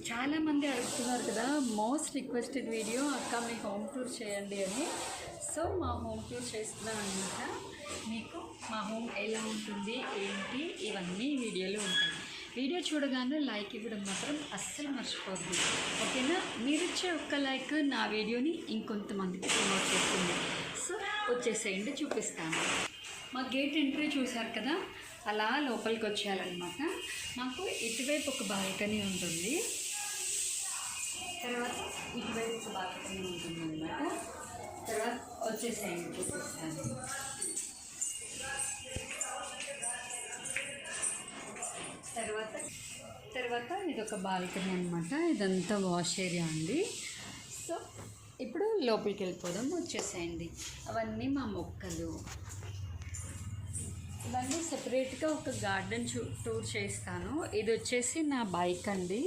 చాలామంది అడుగుతున్నారు కదా, మోస్ట్ రిక్వెస్టెడ్ వీడియో అక్క మీ హోమ్ టూర్ చేయండి అని. సో మా హోమ్ టూర్ చేస్తున్నాను అనమాట. మీకు మా హోమ్ ఎలా ఉంటుంది ఏంటి ఇవన్నీ వీడియోలు ఉంటాయి. వీడియో చూడగానే లైక్ ఇవ్వడం మాత్రం అస్సలు మర్చిపోద్దు, ఓకేనా? మీరు ఇచ్చే ఒక్క లైక్ నా వీడియోని ఇంకొంతమందికి ప్రమోట్ చేస్తుంది. సో వచ్చేసేయండి, చూపిస్తాను. మా గేట్ ఎంట్రీ చూశారు కదా, అలా లోపలికి వచ్చేయాలన్నమాట. మాకు ఇటువైపు ఒక బాల్కనీ ఉంటుంది, తర్వాత ఇటువైపు ఒక బాల్కనీ ఉంటుంది అన్నమాట. తర్వాత వచ్చేసేయండి, చూపిస్తాను. తర్వాత ఇదొక బాల్కనీ అనమాట. ఇదంతా వాష్ ఏరియా అండి. సో ఇప్పుడు లోపలికి వెళ్ళిపోదాం, వచ్చేసేయండి. అవన్నీ మా మొక్కలు. ఇవన్నీ సెపరేట్గా ఒక గార్డెన్ టూర్ చేస్తాను. ఇది వచ్చేసి నా బైక్ అండి.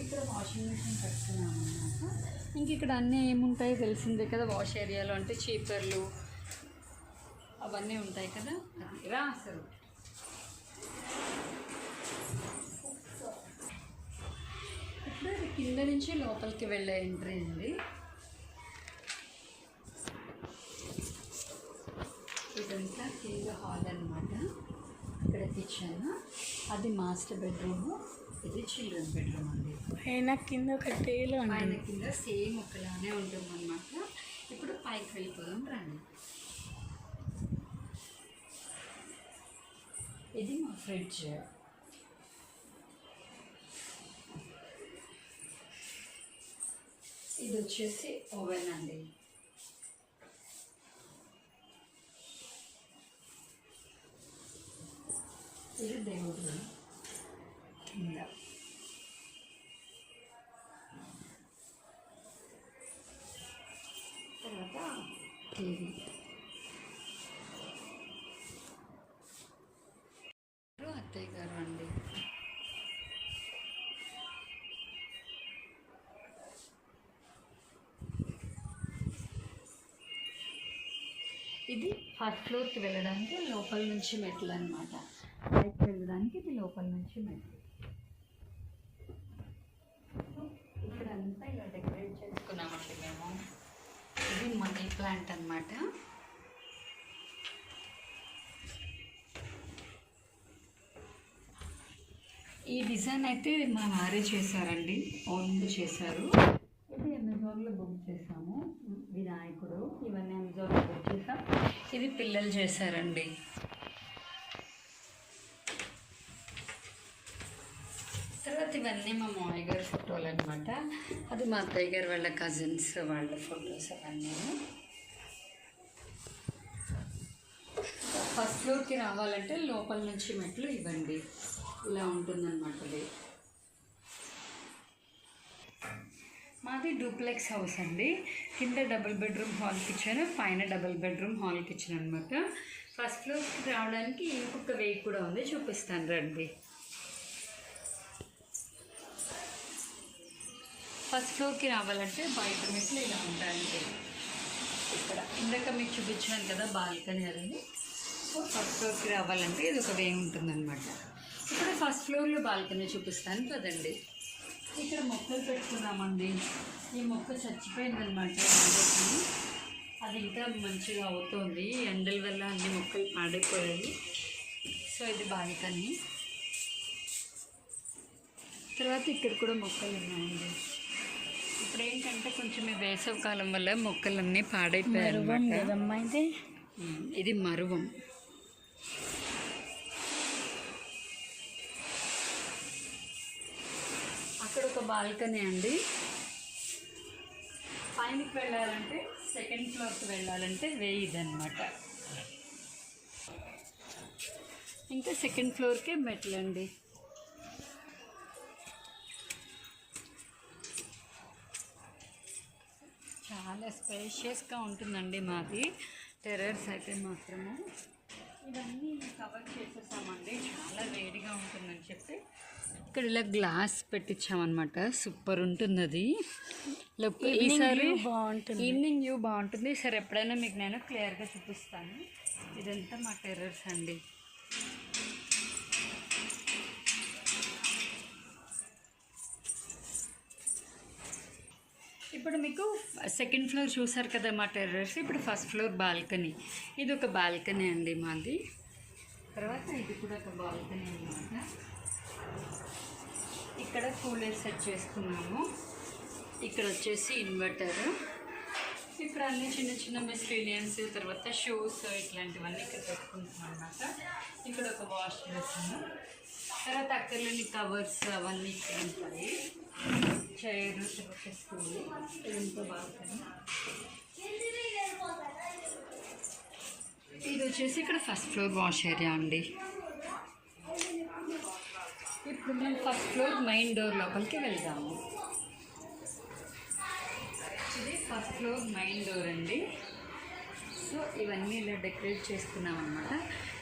ఇక్కడ వాషింగ్ మిషన్ పెట్టుకున్నాను అన్నమాట. ఇంక ఇక్కడ అన్నీ ఏముంటాయో తెలిసిందే కదా, వాష్ ఏరియాలో అంటే చీపర్లు అవన్నీ ఉంటాయి కదా. అది రా అసలు. ఇప్పుడు ఇది కింద నుంచి లోపలికి వెళ్ళే ఎంట్రీ అండి. ఇదంతా కింద హాల్ అనమాట. ఇక్కడ కిచెన్, అది మాస్టర్ బెడ్రూమ్, ఇది చిల్డ్రన్ బెడ్రూమ్ అండి. పైన కింద ఒక టేలు, పైన కింద సేమ్ ఒకలానే ఉంటుంది అనమాట. ఇప్పుడు పైకి వెళ్ళిపోదాం రండి. ఇది మా ఫ్రిడ్జ్. ఇది వచ్చేసి ఓవెన్ అండి. ఇది దేవుడు కింద. తర్వాత టీవీ. అత్తయ్య గారు అండి. ఇది ఫస్ట్ ఫ్లోర్కి వెళ్ళడానికి లోపల నుంచి మెట్లు అనమాట. పైకి వెళ్ళడానికి ఇది లోపల నుంచి మెట్లు. ఇక్కడంతా ఇలా డెకరేట్ చేసుకున్నామండి మేము. ఇది మనీ ప్లాంట్ అనమాట. ఈ డిజైన్ అయితే మా వారే చేశారండి, ఓన్గా చేశారు. ఇది అమెజాన్లో బుక్ చేసాము. వినాయకుడు ఇవన్నీ అమెజాన్లో బుక్ చేసాం. ఇది పిల్లలు చేశారండి. తర్వాత ఇవన్నీ మా మామయ్య గారి ఫోటోలు అనమాట. అది మా అత్తయ్య గారు వాళ్ళ కజిన్స్ వాళ్ళ ఫొటోస్ అవన్నీ. ఫస్ట్ ఫ్లోర్కి రావాలంటే లోపల నుంచి మెట్లు ఇవ్వండి, ఇలా ఉంటుందన్నమాట. ఇది మాది డూప్లెక్స్ హౌస్ అండి. కింద డబుల్ బెడ్రూమ్ హాల్ కిచెన్, పైన డబుల్ బెడ్రూమ్ హాల్ కిచెన్ అనమాట. ఫస్ట్ ఫ్లోర్కి రావడానికి ఇంకొక వే కూడా ఉంది, చూపిస్తాను రండి. ఫస్ట్ ఫ్లోర్కి రావాలంటే బయట మెట్లు ఇలా ఉంటాయండి. ఇక్కడ ఇందాక మీకు చూపించాను కదా బాల్కనీ అది. సో ఫస్ట్ ఫ్లోర్కి రావాలంటే ఇది ఒక వే ఉంటుందన్నమాట. ఇప్పుడు ఫస్ట్ ఫ్లోర్లో బాల్కనీ చూపిస్తాను కదండి. ఇక్కడ మొక్కలు పెట్టుకున్నామండి. ఈ మొక్క చచ్చిపోయిందనమాట. అది ఇంకా మంచిగా అవుతుంది, ఎండల వల్ల అన్ని మొక్కలు పాడైపోయాయి. సో ఇది బాల్కనీ. తర్వాత ఇక్కడ కూడా మొక్కలు ఉన్నాయండి. ఇప్పుడు ఏంటంటే కొంచెం ఈ వేసవి కాలం వల్ల మొక్కలన్నీ పాడైపోయారు. ఇది మరువం. అక్కడ ఒక బాల్కనీ అండి. పైనకి వెళ్ళాలంటే సెకండ్ ఫ్లోర్కి వెళ్ళాలంటే వే ఇదన్నమాట. ఇంకా సెకండ్ ఫ్లోర్కే మెట్లు అండి. చాలా స్పేషియస్గా ఉంటుందండి మాది. టెర్రస్ అయితే మాత్రము ఇవన్నీ కవర్ చేసేసామండి. చాలా వేడిగా ఉంటుందని చెప్పి ఇక్కడ ఇలా గ్లాస్ పెట్టించామన్నమాట. సూపర్ ఉంటుంది అది. ఈసారి బాగుంటుంది, ఈవినింగ్ వ్యూ బాగుంటుంది. సరే ఎప్పుడైనా మీకు నేను క్లియర్గా చూపిస్తాను. ఇదంతా మా టెర్రస్ అండి. ఇప్పుడు మీకు సెకండ్ ఫ్లోర్ చూసారు కదా మా టెర్రస్. ఇప్పుడు ఫస్ట్ ఫ్లోర్ బాల్కనీ. ఇది ఒక బాల్కనీ అండి మాది. తర్వాత ఇది కూడా ఒక బాల్కనీ అన్నమాట. ఇక్కడ కూలర్ సెట్ చేసుకున్నాము. ఇక్కడ వచ్చేసి ఇన్వర్టర్. ఇక్కడ అన్ని చిన్న చిన్న మిస్లీనియన్స్, తర్వాత షూస్ ఇట్లాంటివన్నీ ఇక్కడ పెట్టుకుంటున్నాం అన్నమాట. ఇక్కడ ఒక వాష్ బేసిన్, తర్వాత అక్కర్లేని కవర్స్ అవన్నీ ఇక్కడ ఉంటాయి. చైర్, తర్వాత స్టూల్, ఇదంతా బాగుంటుంది. ఇది వచ్చేసి ఇక్కడ ఫస్ట్ ఫ్లోర్ వాష్ ఏరియా అండి. ఇప్పుడు మేము ఫస్ట్ ఫ్లోర్ మెయిన్ డోర్ లోపలికి వెళ్దాము. ఇది ఫస్ట్ ఫ్లోర్ మెయిన్ డోర్ అండి. సో ఇవన్నీ ఇలా డెకరేట్ చేసుకున్నాం అన్నమాట.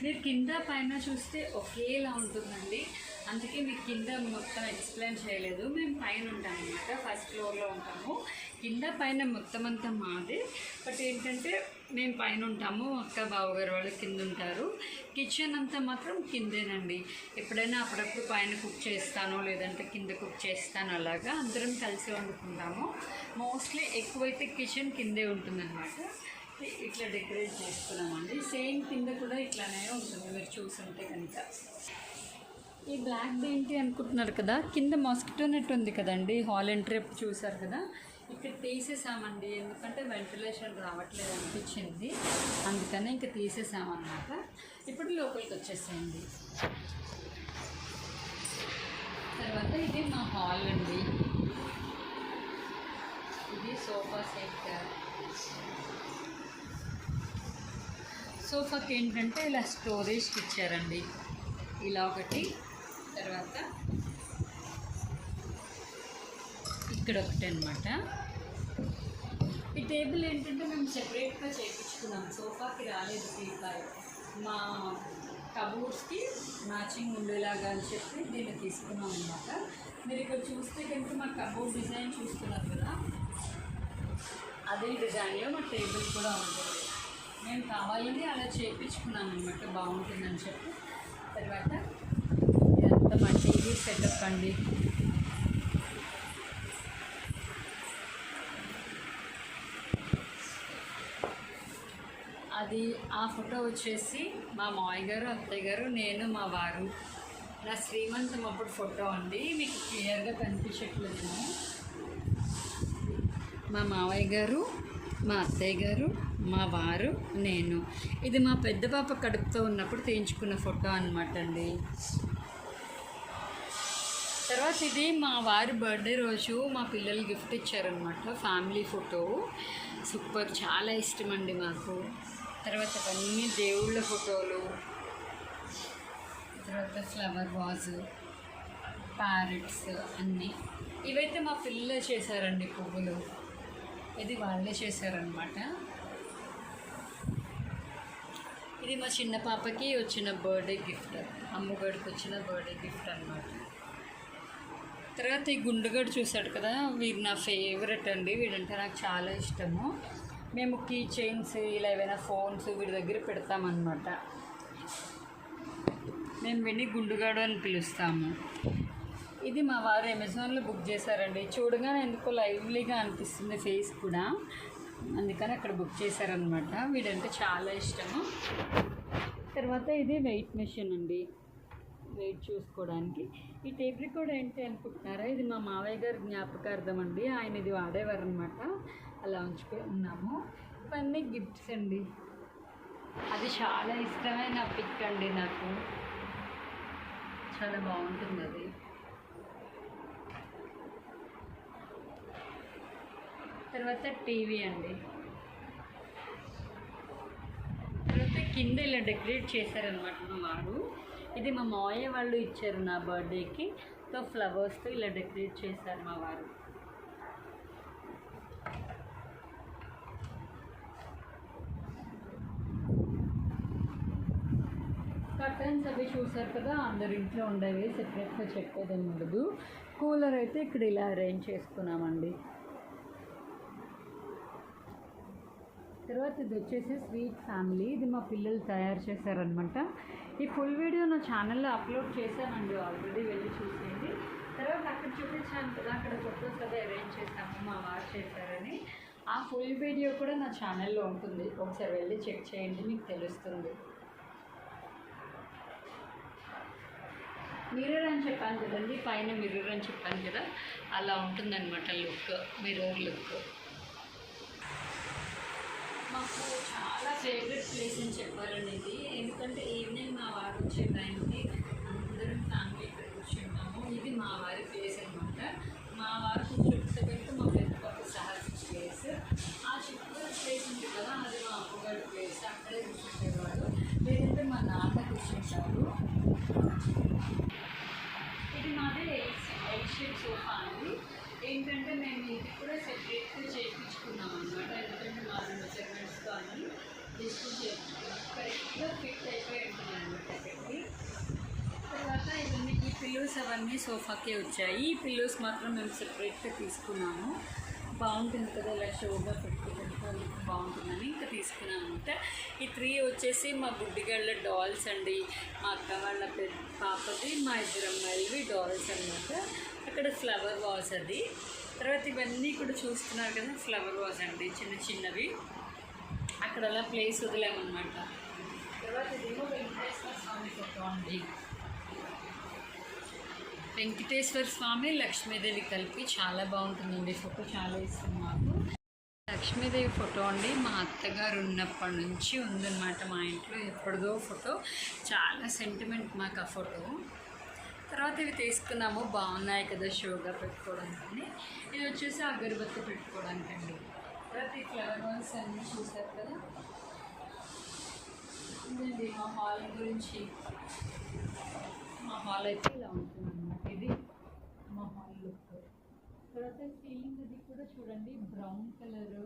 మీరు కింద పైన చూస్తే ఒకేలా ఉంటుందండి. అందుకే మీకు కింద మొత్తం ఎక్స్ప్లెయిన్ చేయలేదు. మేము పైన ఉంటాం అన్నమాట, ఫస్ట్ ఫ్లోర్లో ఉంటాము. కింద పైన మొత్తం అంతా మాదే. బట్ ఏంటంటే మేము పైన ఉంటాము, అక్క బావగారు వాళ్ళు కింద ఉంటారు. కిచెన్ అంతా మాత్రం కిందేనండి. ఎప్పుడైనా అప్పుడప్పుడు పైన కుక్ చేస్తాను, లేదంటే కింద కుక్ చేస్తాను. అలాగా అందరం కలిసి వండుకుంటాము. మోస్ట్లీ ఎక్కువైతే కిచెన్ కిందే ఉంటుందన్నమాట. ఇట్లా డెకరేట్ చేసుకున్నామండి. సేమ్ కింద కూడా ఇట్లానే ఉంటుంది, మీరు చూసుంటే కనుక. ఈ బ్లాక్ ఏంటి అనుకుంటున్నారు కదా, కింద మాస్కిటో నెట్ ఉంది కదండి, హాల్ ఎంట్రీ చూసారు కదా, ఇక్కడ తీసేసామండి. ఎందుకంటే వెంటిలేషన్ రావట్లేదు అనిపించింది, అందుకనే ఇంకా తీసేసామన్నమాట. ఇప్పుడు లోపలికి వచ్చేసేయండి. తర్వాత ఇది మా హాల్ అండి. ఇది సోఫా సెట్. సోఫాకి ఏంటంటే ఇలా స్టోరేజ్కి ఇచ్చారండి, ఇలా ఒకటి. తర్వాత ఇక్కడ ఒకటి అనమాట. ఈ టేబుల్ ఏంటంటే మేము సెపరేట్గా చేయించుకున్నాం, సోఫాకి రాలేదు టీపాయ్. మా కబోర్డ్స్కి మ్యాచింగ్ ఉండేలాగా అని చెప్పి దీన్ని తీసుకున్నాం అనమాట. మీరు ఇక్కడ చూస్తే కనుక మా కబోర్డ్ డిజైన్ చూస్తున్నారు కదా, అదే డిజైన్లో మా టేబుల్ కూడా ఉంటుంది. మేము కావాలని అలా చేయించుకున్నాం అనమాట, బాగుంటుందని చెప్పి. తర్వాత ఇదంతా మా టీవీ సెటప్ అండి. అది ఆ ఫోటో వచ్చేసి మా మావయ్య గారు, అత్తయ్య గారు, నేను, మా వారు. నా శ్రీమంతం అప్పుడు ఫోటో అండి, మీకు క్లియర్గా కనిపించట్లేదు. మా మావయ్య గారు, మా అత్తయ్య గారు, మా వారు, నేను. ఇది మా పెద్ద పాప కడుపుతో ఉన్నప్పుడు తీయించుకున్న ఫోటో అనమాట అండి. తర్వాత ఇది మా వారి బర్త్డే రోజు మా పిల్లలు గిఫ్ట్ ఇచ్చారనమాట, ఫ్యామిలీ ఫోటో. సూపర్, చాలా ఇష్టం అండి మాకు. తర్వాత అన్నీ దేవుళ్ళ ఫోటోలు, తర్వాత ఫ్లవర్ వాజు, ప్యారెట్స్ అన్నీ. ఇవైతే మా పిల్లలు చేశారండి పువ్వులు, ఇది వాళ్ళే చేశారనమాట. ఇది మా చిన్న పాపకి వచ్చిన బర్త్డే గిఫ్ట్, అమ్మగారికి వచ్చిన బర్త్డే గిఫ్ట్ అనమాట. తర్వాత ఈ గుండుగడు చూశాడు కదా, వీరు నా ఫేవరెట్ అండి, వీడంటే నాకు చాలా ఇష్టము. మేము కీ చైన్స్, ఇలా ఏవైనా ఫోన్స్ వీడి దగ్గర పెడతామన్నమాట. మేము విని గుండుగాడు అని పిలుస్తాము. ఇది మా వారు అమెజాన్లో బుక్ చేశారండి. చూడగానే ఎందుకో లైవ్లీగా అనిపిస్తుంది ఫేస్ కూడా, అందుకని అక్కడ బుక్ చేశారనమాట. వీడంటే చాలా ఇష్టము. తర్వాత ఇది వెయిట్ మెషిన్ అండి, వెయిట్ చూసుకోవడానికి. ఈ టేప్ రికార్డ్ ఏంటి అనుకుంటున్నారా, ఇది మా మావయ్య గారి జ్ఞాపకార్థం అండి, ఆయన ఇది వాడేవారు అనమాట. అలా ఉంచుకొని ఉన్నాము. ఇవన్నీ గిఫ్ట్స్ అండి. అది చాలా ఇష్టమైన పిక్ అండి నాకు, చాలా బాగుంటుంది అది. తర్వాత టీవీ అండి. తర్వాత కింద ఇలా డెకరేట్ చేశారనమాట మా వారు. ఇది మా మావయ్య వాళ్ళు ఇచ్చారు నా బర్త్డేకి, సో ఫ్లవర్స్తో ఇలా డెకరేట్ చేశారు మా వారు. కర్టన్స్ అవి చూసారు కదా, అందరి ఇంట్లో ఉండేవి, సెపరేట్గా చెప్పేదేమి ఉండదు. కూలర్ అయితే ఇక్కడ ఇలా అరేంజ్ చేసుకున్నామండి. తర్వాత ఇది వచ్చేసి స్వీట్ ఫ్యామిలీ, ఇది మా పిల్లలు తయారు చేశారనమాట. ఈ ఫుల్ వీడియో నా ఛానల్లో అప్లోడ్ చేశానండి ఆల్రెడీ, వెళ్ళి చూసేయండి. తర్వాత అక్కడ చూపించాను చూపించాను కదా, అక్కడ ఫొటోస్ అదే అరేంజ్ చేస్తాము, మా వారు చేశారని. ఆ ఫుల్ వీడియో కూడా నా ఛానల్లో ఉంటుంది, ఒకసారి వెళ్ళి చెక్ చేయండి, మీకు తెలుస్తుంది. మిర్రర్ అని చెప్పాను కదండి, పైన మిర్రర్ అని చెప్పాను కదా, అలా ఉంటుందన్నమాట లుక్, మిర్రర్ లుక్. మాకు చాలా ఫేవరెట్ ప్లేస్ అని చెప్పారండి ఇది, ఎందుకంటే ఈవినింగ్ మా వారు వచ్చే టైంకి అందరం ఫ్యామిలీ ఇక్కడ కూర్చుంటాము. ఇది మా వారి ప్లేస్ అనమాట. మా వారు కూర్చోబెడితే మా పెద్ద పాప సహా ప్లేస్. ఆ చుట్టూ ప్లేస్ ఉంది కదా, అది మా అమ్మగారి ప్లేస్, అక్కడే కూర్చుంటేవాడు. లేదంటే మా నాన్న కూర్చుంటారు. ఇది మాది ఎల్ షేప్ సోఫా అండి. ఏంటంటే మేము ఇది కూడా సెపరేట్గా చేయించుకున్నాం అనమాట, ఎందుకంటే మా మెజర్మెంట్స్తో అని తీసుకుని చేయించుకున్నాం. కరెక్ట్గా ఫిట్ అయిపోయి ఉంటుంది అనమాట అక్కడికి. తర్వాత ఇవన్నీ ఈ పిల్లోస్ అవన్నీ సోఫాకే వచ్చాయి. ఈ పిల్లోస్ మాత్రం మేము సెపరేట్గా తీసుకున్నాము. బాగుంటుంది కదా, ఇలా షోగా పెట్టుకుంటే బాగుంటుందని ఇంకా తీసుకున్నాను అనమాట. ఈ 3 వచ్చేసి మా బుడ్డిగళ్ళ డాల్స్ అండి, మా అక్క వాళ్ళ పెద్ద పాపది, మా ఇద్దరు అమ్మాయిలవి డాల్స్ అనమాట. అక్కడ ఫ్లవర్ వాజ్ అది. తర్వాత ఇవన్నీ కూడా చూస్తున్నారు కదా, ఫ్లవర్ వాజ్ అండి, చిన్న చిన్నవి. అక్కడ అలా ప్లేస్ వదిలేమన్నమాట. తర్వాత ఇదేమో వెంకటేశ్వర స్వామి ఫోటో అండి. వెంకటేశ్వర స్వామి లక్ష్మీదేవి కలిపి చాలా బాగుంటుందండి ఫోటో, చాలా ఇష్టం మాకు. లక్ష్మీదేవి ఫోటో అండి, మా అత్తగారు ఉన్నప్పటి నుంచి ఉందన్నమాట మా ఇంట్లో, ఎప్పటిదో ఫోటో, చాలా సెంటిమెంట్ మాకు ఆ ఫోటో. తర్వాత ఇవి తీసుకున్నాము, బాగున్నాయి కదా షోగా పెట్టుకోవడానికి. ఇది వచ్చేసి అగరబత్తి పెట్టుకోవడానికి అండి. తర్వాత ఈ ఫ్లవర్ వాల్స్ అన్నీ చూసారు కదా. ఇదండి మా హాల్ గురించి. మా హాల్ అయితే ఇలా ఉంటుంది అన్నమాట. ఇది మా హాల్ లుక్. తర్వాత సీలింగ్ అది కూడా చూడండి, బ్రౌన్ కలర్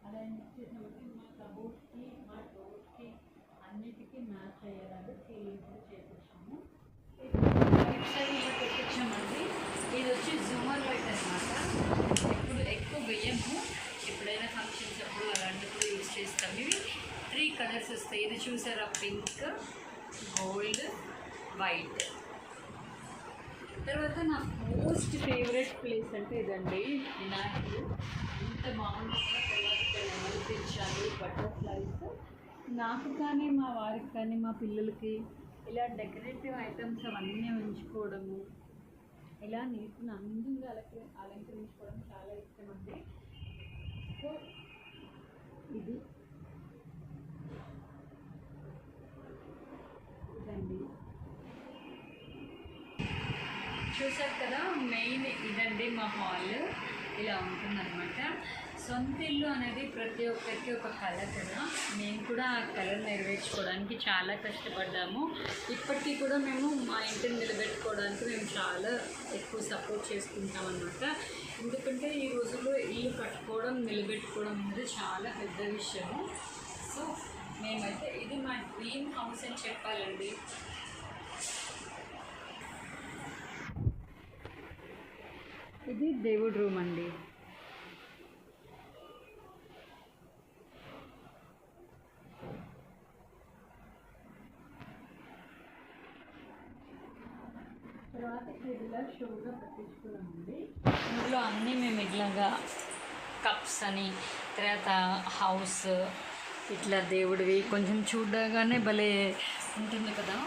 అలా చేసినప్పుడు మా కబోర్డ్కి మా డోర్కి అన్నిటికీ మ్యాచ్ అయ్యేలాగా సీలింగ్ కూడా చేయించాము. రైట్ సైడ్ ఇలా పెట్టించామండి. ఇది వచ్చి జూమర్ లైట్ అనమాట. ఎక్కువ వెయ్యము, ఎప్పుడైనా ఫంక్షన్స్ అప్పుడు అలాంటప్పుడు యూజ్ చేస్తాం. ఇవి 3 కలర్స్ వస్తాయి. ఇది చూసారా, పింక్, గోల్డ్, వైట్. తర్వాత నా మోస్ట్ ఫేవరెట్ ప్లేస్ అంటే ఇదండి, వినాయకుడు. ఇంత బాగుంటుందో. తర్వాత ఇక్కడ తెచ్చాలి బటర్ఫ్లైస్. నాకు కానీ మా వారికి కానీ మా పిల్లలకి ఇలా డెకరేటివ్ ఐటమ్స్ అవన్నీ ఉంచుకోవడము, ఇలా నీటిని అందంగా అలంకరించుకోవడం చాలా ఇష్టం అండి. సో ఇదండి చూసారు కదా, మెయిన్ ఇదండి మా హాల్, ఇలా ఉంటుందన్నమాట. సొంత ఇల్లు అనేది ప్రతి ఒక్కరికి ఒక కళ కదా. మేము కూడా ఆ కళను నెరవేర్చుకోవడానికి చాలా కష్టపడ్డాము. ఇప్పటికీ కూడా మేము మా ఇంటిని నిలబెట్టుకోవడానికి మేము చాలా ఎక్కువ సపోర్ట్ చేసుకుంటాం అన్నమాట. ఎందుకంటే ఈ రోజుల్లో ఇల్లు కట్టుకోవడం, నిలబెట్టుకోవడం అనేది చాలా పెద్ద విషయము. సో మేమైతే ఇది మా డ్రీమ్ హౌస్ అని చెప్పాలండి. ఇది దేవుడి రూమ్ అండి. తర్వాత ఇలా షోగా పెట్టించుకున్నామండి. ఇందులో అన్నీ మేము ఇట్లాగా కప్స్ అని, తర్వాత హౌస్ ఇట్లా దేవుడివి కొంచెం చూడగానే భలే ఉంటుంది కదా.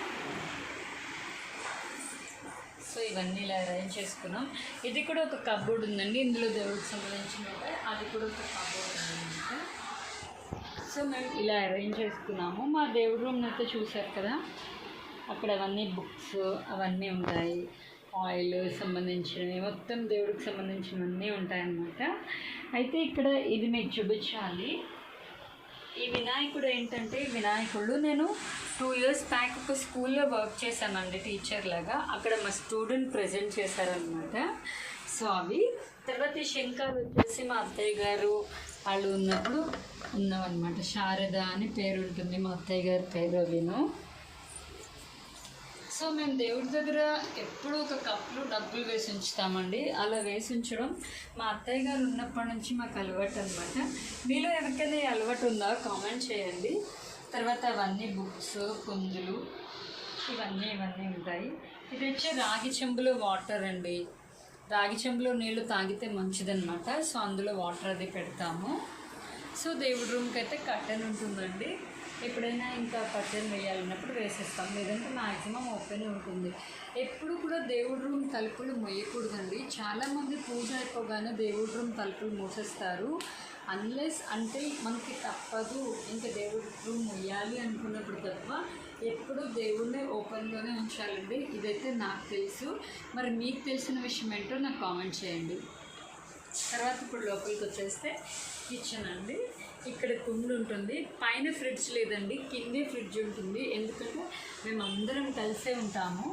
సో ఇవన్నీ ఇలా అరేంజ్ చేసుకున్నాం. ఇది కూడా ఒక కబోర్డ్ ఉందండి, ఇందులో దేవుడికి సంబంధించినట్టు అది కూడా ఒక కబోర్డ్ ఉందన్నమాట. సో మేము ఇలా అరేంజ్ చేసుకున్నాము. మా దేవుడి రూమ్ అయితే చూసారు కదా, అక్కడ అవన్నీ బుక్స్ అవన్నీ ఉంటాయి, ఆయిల్ సంబంధించినవి, మొత్తం దేవుడికి సంబంధించినవన్నీ ఉంటాయన్నమాట. అయితే ఇక్కడ ఇది మీకు చూపించాలి. ఈ వినాయకుడు ఏంటంటే, వినాయకుడు నేను 2 years బ్యాక్ ఒక స్కూల్లో వర్క్ చేశానండి టీచర్ లాగా. అక్కడ మా స్టూడెంట్ ప్రజెంట్ చేశారనమాట. సో అవి తర్వాత ఈ శంఖాలు వచ్చేసి మా అత్తయ్య గారు వాళ్ళు ఉన్నప్పుడు ఉన్నామన్నమాట. శారద అని పేరు ఉంటుంది మా అత్తయ్య గారి పేరు విను. సో మేము దేవుడి దగ్గర ఎప్పుడూ ఒక కప్లో డబ్బులు వేసి ఉంచుతామండి. అలా వేసి ఉంచడం మా అత్తయ్య గారు ఉన్నప్పటి నుంచి మాకు అలవాటు అనమాట. మీలో ఎవరికైనా అలవాటు ఉందా కామెంట్ చేయండి. తర్వాత అవన్నీ బుక్స్, కుందులు ఇవన్నీ ఉంటాయి. ఇది వచ్చి రాగి చెంబులో వాటర్ అండి. రాగి చెంబులో నీళ్ళు తాగితే మంచిదన్నమాట. సో అందులో వాటర్ అది పెడతాము. సో దేవుడి రూమ్కి అయితే కర్టెన్ ఉంటుందండి. ఎప్పుడైనా ఇంకా కర్టెన్ వేయాలన్నప్పుడు వేసేస్తాం, లేదంటే మ్యాక్సిమం ఓపెన్ ఉంటుంది. ఎప్పుడు కూడా దేవుడి రూమ్ తలుపులు మొయ్యకూడదండి. చాలామంది పూజ అయిపోగానే దేవుడి రూమ్ తలుపులు మూసేస్తారు. అన్లెస్ అంటే మనకి తప్పదు, ఇంకా దేవుడి రూమ్ మొయ్యాలి అనుకున్నప్పుడు తప్ప ఎప్పుడు దేవుడిని ఓపెన్లోనే ఉంచాలండి. ఇదైతే నాకు తెలుసు. మరి మీకు తెలిసిన విషయం ఏంటో నాకు కామెంట్ చేయండి. తర్వాత ఇప్పుడు లోపలికి వచ్చేస్తే కిచెన్ అండి. ఇక్కడ కుండ ఉంటుంది, పైన ఫ్రిడ్జ్ లేదండి, కిందే ఫ్రిడ్జ్ ఉంటుంది. ఎందుకంటే మేము అందరం కలిసే ఉంటాము.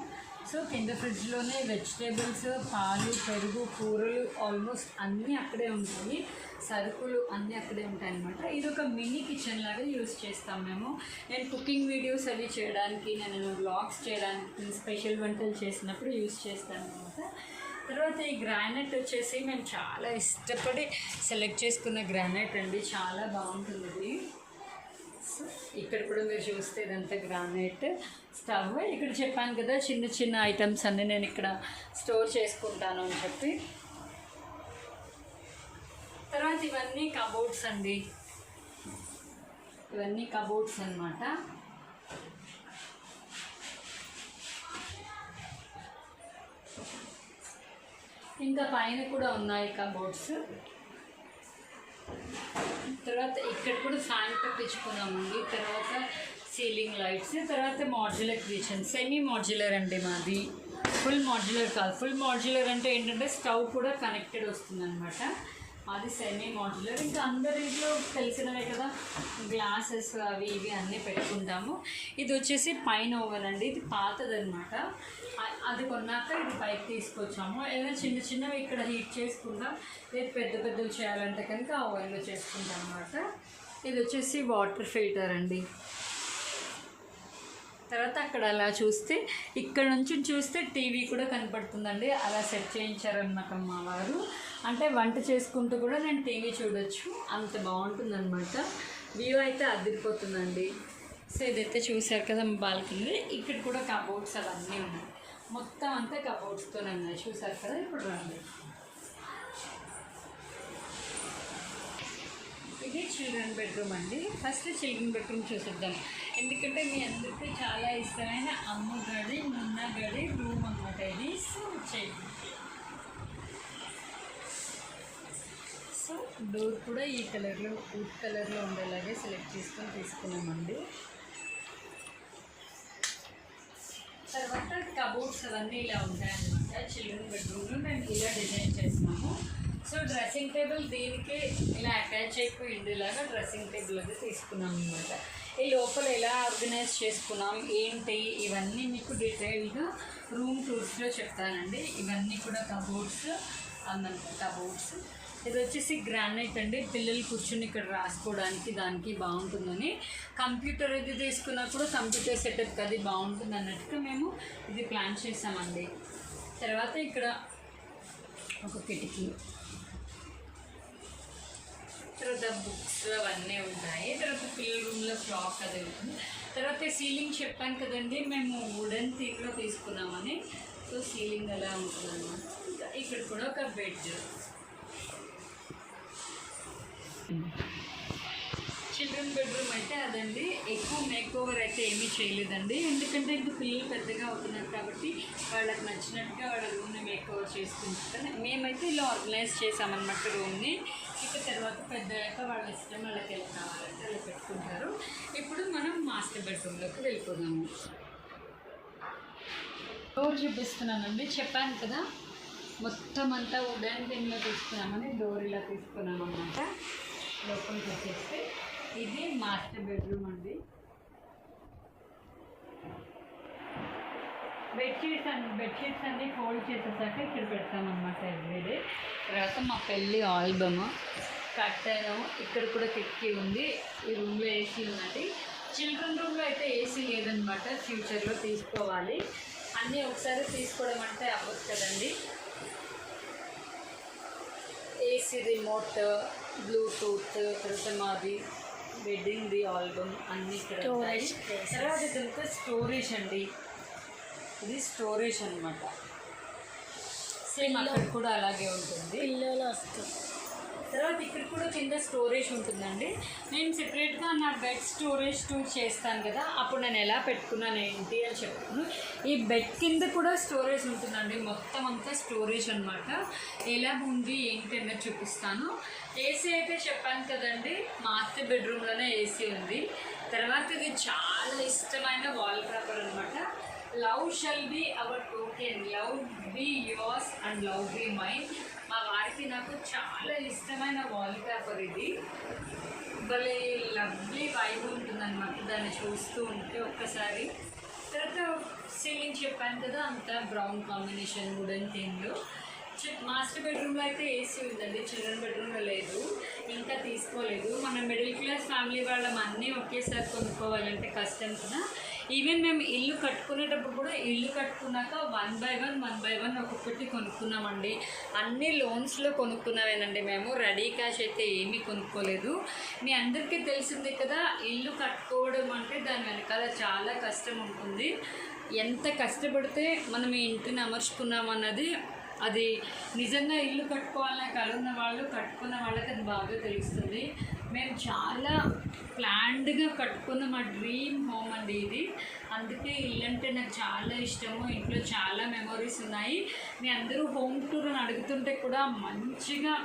సో కింద ఫ్రిడ్జ్లోనే వెజిటేబుల్స్, పాలు, పెరుగు, కూరలు ఆల్మోస్ట్ అన్నీ అక్కడే ఉంటాయి. సరుకులు అన్నీ అక్కడే ఉంటాయి అన్నమాట. ఇది ఒక మినీ కిచెన్ లాగా యూజ్ చేస్తాం మేము. నేను కుకింగ్ వీడియోస్ అవి చేయడానికి, నేను వ్లాగ్స్ చేయడానికి, స్పెషల్ వంటలు చేసినప్పుడు యూజ్ చేస్తాను అనమాట. తర్వాత ఈ గ్రానైట్ వచ్చేసి మేము చాలా ఇష్టపడి సెలెక్ట్ చేసుకున్న గ్రానైట్ అండి. చాలా బాగుంటుంది ఇది. సో ఇక్కడ కూడా మీరు చూస్తే ఇదంతా గ్రానైట్. స్టవ్ ఇక్కడ చెప్పాను కదా, చిన్న చిన్న ఐటమ్స్ అన్నీ నేను ఇక్కడ స్టోర్ చేసుకుంటాను అని చెప్పి. తర్వాత ఇవన్నీ కబోర్డ్స్ అండి. ఇవన్నీ కబోర్డ్స్ అన్నమాట. ఇంకా పైన కూడా ఉన్నాయి కబోర్డ్స్. తర్వాత ఇక్కడ కూడా ఫ్యాన్ పెట్టించుకున్నామండి. తర్వాత సీలింగ్ లైట్స్. తర్వాత మాడ్యులర్ కిచెన్, సెమీ మాడ్యులర్ అండి మాది. ఫుల్ మాడ్యులర్ కాదు. ఫుల్ మాడ్యులర్ అంటే ఏంటంటే స్టవ్ కూడా కనెక్టెడ్ వస్తుందన్నమాట. అది సెమీ మాడ్యులర్. ఇంకా అందరిలో తెలిసినవే కదా, గ్లాసెస్ అవి ఇవి అన్నీ పెట్టుకుంటాము. ఇది వచ్చేసి పైన ఓవెన్ అండి. ఇది పాతదనమాట. అది కొన్నాక ఇది పైకి తీసుకొచ్చాము. ఏదైనా చిన్న చిన్నవి ఇక్కడ హీట్ చేసుకుంటాం, లేదు పెద్ద పెద్దవి చేయాలంటే కనుక ఆ ఓవెన్లో చేసుకుంటాం అన్నమాట. ఇది వచ్చేసి వాటర్ ఫిల్టర్ అండి. తర్వాత అక్కడ అలా చూస్తే, ఇక్కడ నుంచి చూస్తే టీవీ కూడా కనపడుతుందండి. అలా సెట్ చేయించారన్నమాట మా వారు. అంటే వంట చేసుకుంటూ కూడా నేను టీవీ చూడొచ్చు, అంత బాగుంటుందన్నమాట. వ్యూ అయితే అదిరిపోతుందండి. సో ఇదైతే చూసారు కదా మా బాల్కనీ. ఇక్కడ కూడా కబోర్డ్స్ అవన్నీ ఉన్నాయి. మొత్తం అంతా కబోర్డ్స్తోనే ఉన్నాయి, చూసారు కదా. ఇప్పుడు రండి, ఇది చిల్డ్రన్ బెడ్రూమ్ అండి. ఫస్ట్ చిల్డ్రన్ బెడ్రూమ్ చూసిద్దాం. ఎందుకంటే మీ అందరికీ చాలా ఇష్టమైన అమ్మ గడి, మున్న గడి రూమ్ అన్నమాట ఇది. సో డోర్ కూడా ఈ కలర్లో, వుడ్ కలర్లో ఉండేలాగే సెలెక్ట్ చేసుకొని తీసుకున్నామండి. తర్వాత కబోర్డ్స్ అవన్నీ ఇలా ఉంటాయన్నమాట. చిల్డ్రన్ బెడ్రూమ్లో మేము ఇలా డిజైన్ చేస్తున్నాము. సో డ్రెస్సింగ్ టేబుల్ దీనికి ఇలా అటాచ్ అయిపోయి ఉండేలాగా డ్రెస్సింగ్ టేబుల్ అది తీసుకున్నాం అనమాట. ఈ లోపల ఎలా ఆర్గనైజ్ చేసుకున్నాం ఏంటి ఇవన్నీ మీకు డీటెయిల్గా రూమ్ టూర్స్లో చెప్తానండి. ఇవన్నీ కూడా కబోర్డ్స్ అన్నమాట. కబోర్డ్స్ ఇది వచ్చేసి గ్రానైట్ అండి. పిల్లలు కూర్చుని ఇక్కడ రాసుకోవడానికి దానికి బాగుంటుందని. కంప్యూటర్ ఇది తీసుకున్నా కూడా కంప్యూటర్ సెటప్ అది బాగుంటుంది అన్నట్టుగా మేము ఇది ప్లాన్ చేసామండి. తర్వాత ఇక్కడ ఒక కిటికీ, తర్వాత బుక్స్ అవన్నీ ఉంటాయి. తర్వాత పిల్లల రూమ్లో క్లాక్ అది ఉంటుంది. తర్వాత సీలింగ్ చెప్పాను కదండి, మేము వుడెన్ థీమ్లో తీసుకున్నామని. సో సీలింగ్ అలా ఉంటుంది అన్నమాట. ఇంకా ఇక్కడ కూడా ఒక బెడ్. చిల్డ్రన్ బెడ్రూమ్ అయితే అదండి. ఎక్కువ మేక్ ఓవర్ అయితే ఏమీ చేయలేదండి, ఎందుకంటే ఇప్పుడు పిల్లలు పెద్దగా అవుతున్నారు కాబట్టి వాళ్ళకి నచ్చినట్టుగా వాళ్ళ రూమ్ని మేక్ ఓవర్ చేసుకుంటారు. మేమైతే ఇలా ఆర్గనైజ్ చేసామన్నమాట రూమ్ని. ఇక తర్వాత పెద్దయ్యాక వాళ్ళ ఇష్టం, వాళ్ళకి ఎలా కావాలంటే అలా పెట్టుకుంటారు. ఇప్పుడు మనం మాస్టర్ బెడ్రూమ్లోకి వెళ్ళిపోదాము. డోర్ చూపిస్తున్నానండి. చెప్పాను కదా మొత్తం అంతా వుడెన్ థీమ్లో తీసుకున్నామని. డోర్ ఇలా తీసుకున్నాం అన్నమాట. లోపలికి వచ్చేస్తే ఇది మాస్టర్ బెడ్రూమ్ అండి. బెడ్షీట్స్ అన్నీ ఫోల్డ్ చేసేసాక ఇక్కడ పెడతామన్నమాట ఎవ్రీడే. తర్వాత మా పెళ్ళి ఆల్బమ్, కర్టెన్, ఇక్కడ కూడా కిటికీ ఉంది. ఈ రూమ్లో ఏసీ ఉన్నది. చిల్డ్రన్ రూమ్లో అయితే ఏసీ లేదనమాట, ఫ్యూచర్లో తీసుకోవాలి. అన్నీ ఒకసారి తీసుకోవడం అంటే అవ్వదు కదండి. ఏసీ రిమోట్, బ్లూటూత్, తర్వాత మాది వెడ్డింగ్ది ఆల్బమ్ అన్నీ ఇక్కడ ఉంటాయి. తర్వాత ఇదంతా స్టోరేజ్ అండి. ఇది స్టోరేజ్ అనమాట. సేమ్ అక్కడ కూడా అలాగే ఉంటుంది. పిల్లలు వస్తారు. తర్వాత ఇక్కడ కూడా కింద స్టోరేజ్ ఉంటుందండి. నేను సెపరేట్గా నా బెడ్ స్టోరేజ్ టూర్ చేస్తాను కదా, అప్పుడు నేను ఎలా పెట్టుకున్నాను ఏంటి అని చెప్తాను. ఈ బెడ్ కింద కూడా స్టోరేజ్ ఉంటుందండి, మొత్తం అంతా స్టోరేజ్ అనమాట. ఎలా ఉంది ఏంటి అన్నది చూపిస్తాను. ఏసీ అయితే చెప్పాను కదండి, మాస్టర్ బెడ్రూమ్లోనే ఏసీ ఉంది. తర్వాత ఇది చాలా ఇష్టమైన వాల్ పేపర్ అనమాట. Love shall be our token, love be yours and love be mine. మా వారికి నాకు చాలా ఇష్టమైన వాల్ పేపర్ ఇది. భలే లవ్లీ వైబ్ ఉంటుందన్నమాట దాన్ని చూస్తూ ఉంటే ఒక్కసారి. తర్వాత సీలింగ్ చెప్పాను కదా, అంతా బ్రౌన్ కాంబినేషన్ వుడెన్ థీమ్లో. మాస్టర్ బెడ్రూమ్లో అయితే ఏసీ ఉందండి, చిల్డ్రన్ బెడ్రూమ్లో లేదు, ఇంకా తీసుకోలేదు. మన మిడిల్ క్లాస్ ఫ్యామిలీ వాళ్ళం అన్నీ ఒకేసారి కొనుక్కోవాలంటే కష్టం కదా. ఈవెన్ మేము ఇల్లు కట్టుకునేటప్పుడు కూడా ఇల్లు కట్టుకున్నాక 1 by 1 ఒక్కొక్కటి కొనుక్కున్నామండి. అన్ని లోన్స్లో కొనుక్కున్నావేనండి, మేము రెడీ క్యాష్ అయితే ఏమీ కొనుక్కోలేదు. మీ అందరికీ తెలిసిందే కదా, ఇల్లు కట్టుకోవడం అంటే దాని వెనకాల చాలా కష్టం ఉంటుంది. ఎంత కష్టపడితే మనం ఈ ఇంటిని అమర్చుకున్నాం అన్నది, అది నిజంగా ఇల్లు కట్టుకోవాలని కలున్న వాళ్ళు, కట్టుకున్న వాళ్ళకి అది బాగా తెలుస్తుంది. మేము చాలా ప్లాన్డ్గా కట్టుకున్న మా డ్రీమ్ హోమ్ అండి ఇది. అందుకే ఇల్లు అంటే నాకు చాలా ఇష్టము, ఇంట్లో చాలా మెమొరీస్ ఉన్నాయి. మీ అందరూ హోమ్ టూర్ అని అడుగుతుంటే కూడా మంచిగా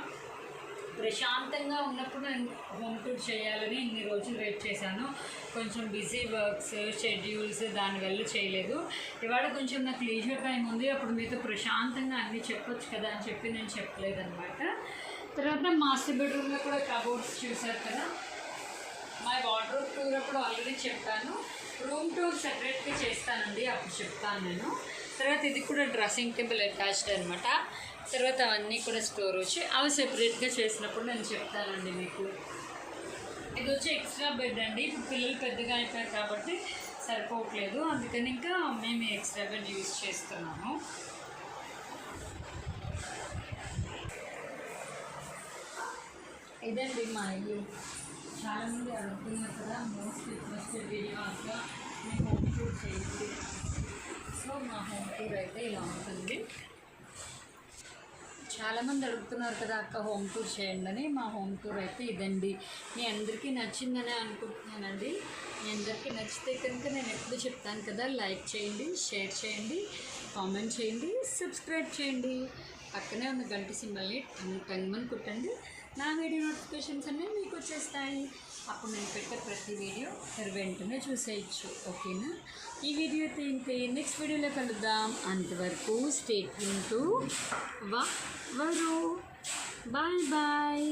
ప్రశాంతంగా ఉన్నప్పుడు నేను హోమ్ టూర్ చేయాలని ఇన్ని రోజులు వెయిట్ చేశాను. కొంచెం బిజీ వర్క్స్, షెడ్యూల్స్ దానివల్ల చేయలేదు. ఇవాళ కొంచెం నాకు లీజర్ టైం ఉంది, అప్పుడు మీతో ప్రశాంతంగా అన్నీ చెప్పొచ్చు కదా అని చెప్పి నేను చెప్పలేదన్నమాట. తర్వాత మాస్టర్ బెడ్రూమ్లో కూడా కబోర్డ్స్ చూసారు కదా. మా వార్డ్రోబ్ టూర్ అప్పుడు ఆల్రెడీ చెప్పాను. రూమ్ టూర్ సెపరేట్గా చేస్తానండి, అప్పుడు చెప్తాను నేను. తర్వాత ఇది కూడా డ్రెస్సింగ్ టేబుల్ అటాచ్డ్ అనమాట. తర్వాత అవన్నీ కూడా స్టోరేజ్, అవి సెపరేట్గా చేసినప్పుడు నేను చెప్తానండి మీకు. ఇది వచ్చి ఎక్స్ట్రా బెడ్ అండి. ఇప్పుడు పిల్లలు పెద్దగా అయిపోయారు కాబట్టి సరిపోవట్లేదు, అందుకని ఇంకా మేము ఎక్స్ట్రా బెడ్ యూజ్ చేస్తున్నాము. ఇదండి మా ఇల్లు. చాలామంది అడుగుతున్నారు కదా, మోస్ట్ రిక్వెస్టెడ్ వీడియో అంతా మీ హోమ్ టూర్ చేయండి. సో మా హోమ్ టూర్ అయితే ఇలా ఉంటుంది. చాలామంది అడుగుతున్నారు కదా అక్క హోమ్ టూర్ చేయండి అని. మా హోమ్ టూర్ అయితే ఇదండి. మీ అందరికీ నచ్చిందనే అనుకుంటున్నానండి. మీ అందరికీ నచ్చితే కనుక నేను ఎప్పుడు చెప్తాను కదా, లైక్ చేయండి, షేర్ చేయండి, కామెంట్ చేయండి, సబ్స్క్రైబ్ చేయండి. పక్కనే ఉన్న గంట సింబల్ని టంగమని కుట్టండి. నా వీడియో నోటిఫికేషన్స్ అన్నీ మీకు వచ్చేస్తాయి. అప్పుడు నేను పెట్టే ప్రతి వీడియో మీరు వెంటనే చూసేయచ్చు. ఓకేనా? ఈ వీడియో అయితే ఇంతే. నెక్స్ట్ వీడియోలో కలుద్దాం. అంతవరకు స్టే ట్యూన్ టు వరు. Bye bye.